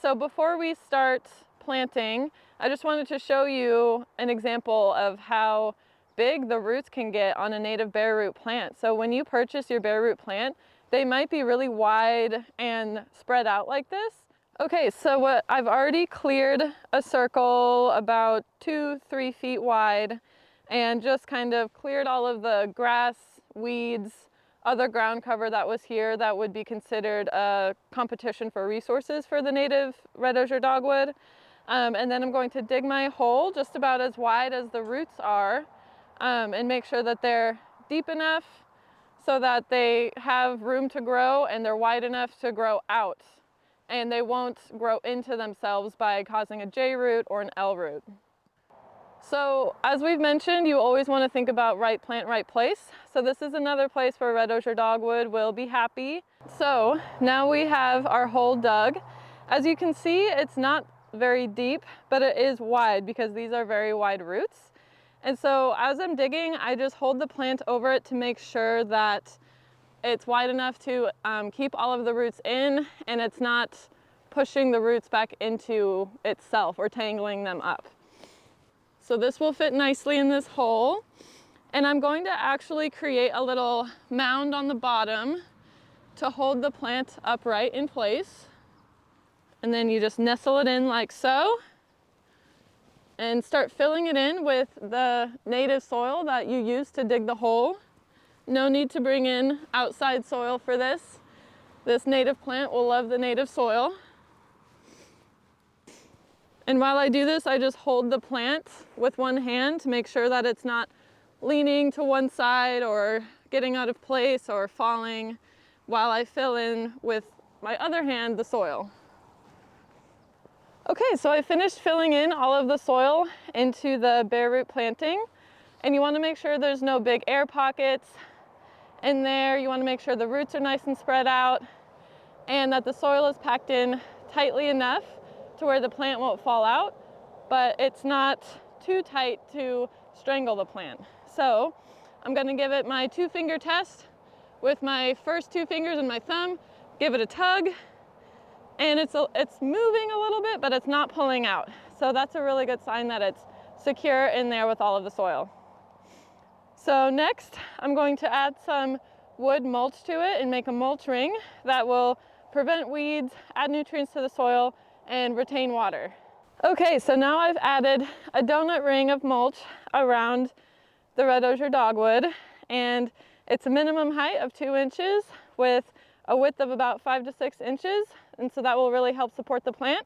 so before we start planting, I just wanted to show you an example of how big the roots can get on a native bare root plant. So when you purchase your bare root plant, they might be really wide and spread out like this. Okay, so I've already cleared a circle about 2-3 feet wide and just kind of cleared all of the grass, weeds, other ground cover that was here that would be considered a competition for resources for the native red osier dogwood. And then I'm going to dig my hole just about as wide as the roots are, and make sure that they're deep enough so that they have room to grow and they're wide enough to grow out. And they won't grow into themselves by causing a J root or an L root. So as we've mentioned, you always want to think about right plant, right place. So this is another place where red osier dogwood will be happy. So now we have our hole dug. As you can see, it's not very deep, but it is wide because these are very wide roots. And so as I'm digging, I just hold the plant over it to make sure that it's wide enough to keep all of the roots in and it's not pushing the roots back into itself or tangling them up. So this will fit nicely in this hole. And I'm going to actually create a little mound on the bottom to hold the plant upright in place. And then you just nestle it in like so and start filling it in with the native soil that you used to dig the hole. No need to bring in outside soil for this. This native plant will love the native soil. And while I do this, I just hold the plant with one hand to make sure that it's not leaning to one side or getting out of place or falling while I fill in with my other hand the soil. Okay, so I finished filling in all of the soil into the bare root planting, and you want to make sure there's no big air pockets in there. You want to make sure the roots are nice and spread out and that the soil is packed in tightly enough to where the plant won't fall out, but it's not too tight to strangle the plant. So I'm going to give it my 2-finger test with my first 2 fingers and my thumb, give it a tug, and it's moving a little bit, but it's not pulling out. So that's a really good sign that it's secure in there with all of the soil. So next, I'm going to add some wood mulch to it and make a mulch ring that will prevent weeds, add nutrients to the soil, and retain water. Okay, so now I've added a donut ring of mulch around the red osier dogwood, and it's a minimum height of 2 inches with a width of about 5 to 6 inches, and so that will really help support the plant.